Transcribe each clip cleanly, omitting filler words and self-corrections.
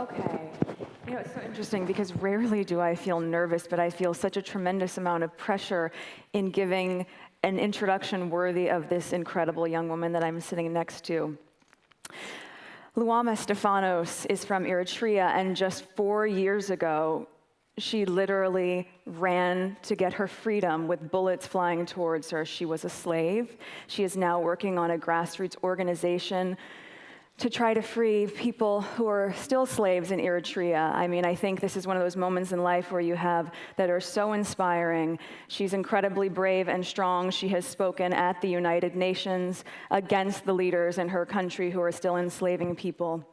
Okay. You know, it's so interesting because rarely do I feel nervous, but I feel such a tremendous amount of pressure in giving an introduction worthy of this incredible young woman that I'm sitting next to. Luwam Stefanos is from Eritrea, and just 4 years ago, she literally ran to get her freedom with bullets flying towards her. She was a slave. She is now working on a grassroots organization to try to free people who are still slaves in Eritrea. I mean, I think this is one of those moments in life where you have that are so inspiring. She's incredibly brave and strong. She has spoken at the United Nations against the leaders in her country who are still enslaving people.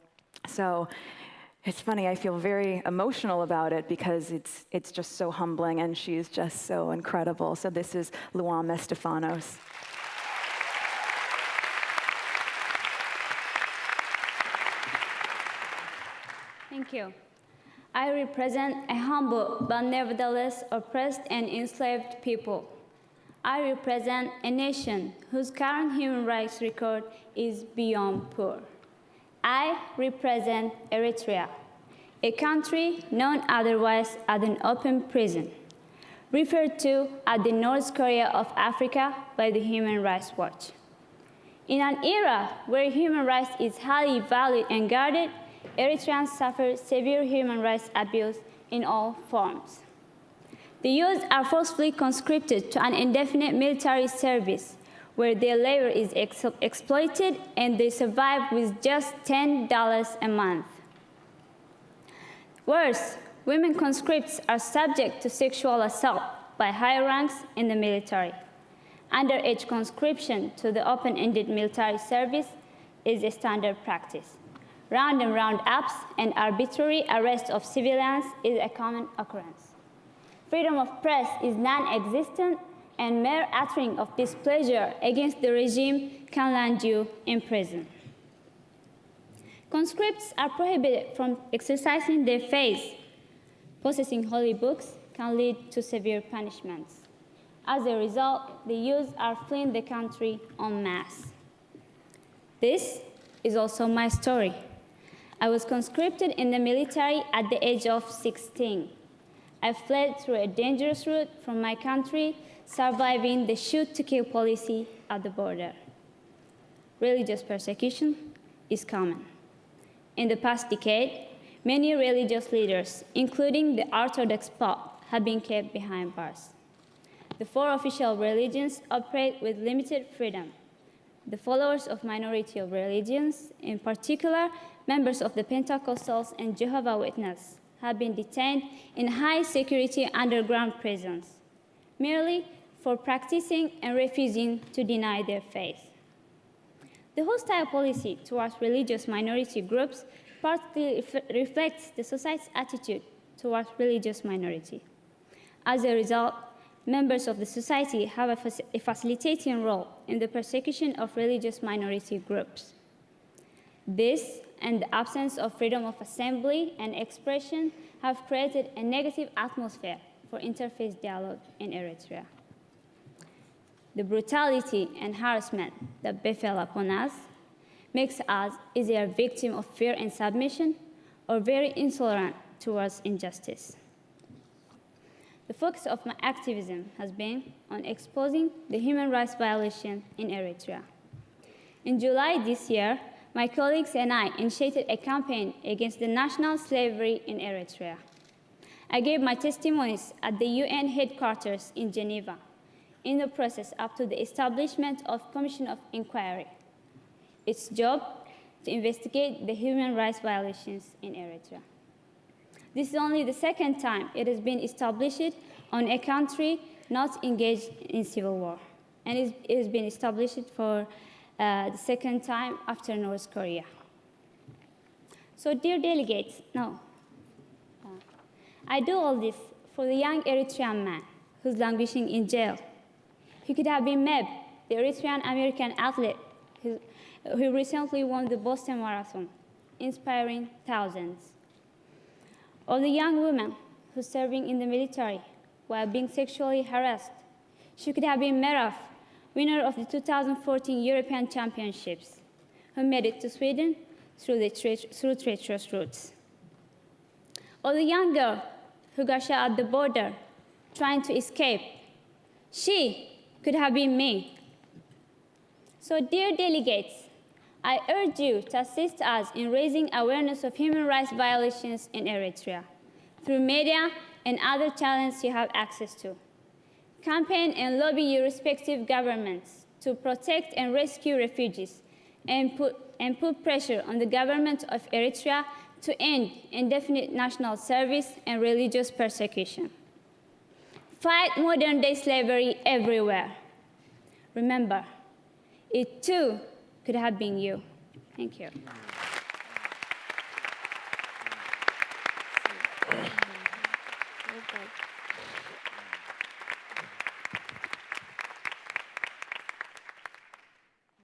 So it's funny, I feel very emotional about it because it's just so humbling, and she's just so incredible. So this is Luwam Stefanos. Thank you. I represent a humble but nevertheless oppressed and enslaved people. I represent a nation whose current human rights record is beyond poor. I represent Eritrea, a country known otherwise as an open prison, referred to as the North Korea of Africa by the Human Rights Watch. In an era where human rights is highly valued and guarded, Eritreans suffer severe human rights abuse in all forms. The youth are forcibly conscripted to an indefinite military service where their labor is exploited and they survive with just $10 a month. Worse, women conscripts are subject to sexual assault by higher ranks in the military. Underage conscription to the open-ended military service is a standard practice. Random roundups and arbitrary arrest of civilians is a common occurrence. Freedom of press is non-existent, and mere uttering of displeasure against the regime can land you in prison. Conscripts are prohibited from exercising their faith. Possessing holy books can lead to severe punishments. As a result, the youth are fleeing the country en masse. This is also my story. I was conscripted in the military at the age of 16. I fled through a dangerous route from my country, surviving the shoot-to-kill policy at the border. Religious persecution is common. In the past decade, many religious leaders, including the Orthodox Pope, have been kept behind bars. The 4 official religions operate with limited freedom. The followers of minority religions, in particular, members of the Pentecostals and Jehovah's Witnesses, have been detained in high-security underground prisons, merely for practicing and refusing to deny their faith. The hostile policy towards religious minority groups partly reflects the society's attitude towards religious minority. As a result, members of the society have a facilitating role in the persecution of religious minority groups. This and the absence of freedom of assembly and expression have created a negative atmosphere for interfaith dialogue in Eritrea. The brutality and harassment that befell upon us makes us either a victim of fear and submission or very intolerant towards injustice. The focus of my activism has been on exposing the human rights violation in Eritrea. In July this year, my colleagues and I initiated a campaign against the national slavery in Eritrea. I gave my testimonies at the UN headquarters in Geneva, in the process up to the establishment of Commission of Inquiry. Its job to investigate the human rights violations in Eritrea. This is only the second time it has been established on a country not engaged in civil war, and it has been established for the second time after North Korea. So, dear delegates, I do all this for the young Eritrean man who's languishing in jail. He could have been Meb, the Eritrean-American athlete who recently won the Boston Marathon, inspiring thousands. Or the young woman who's serving in the military while being sexually harassed. She could have been Meraf, winner of the 2014 European Championships, who made it to Sweden through treacherous routes. or the young girl who got shot at the border trying to escape. She could have been me. So, dear delegates, I urge you to assist us in raising awareness of human rights violations in Eritrea through media and other channels you have access to. Campaign and lobby your respective governments to protect and rescue refugees and put pressure on the government of Eritrea to end indefinite national service and religious persecution. Fight modern-day slavery everywhere. Remember, it too could have been you. Thank you.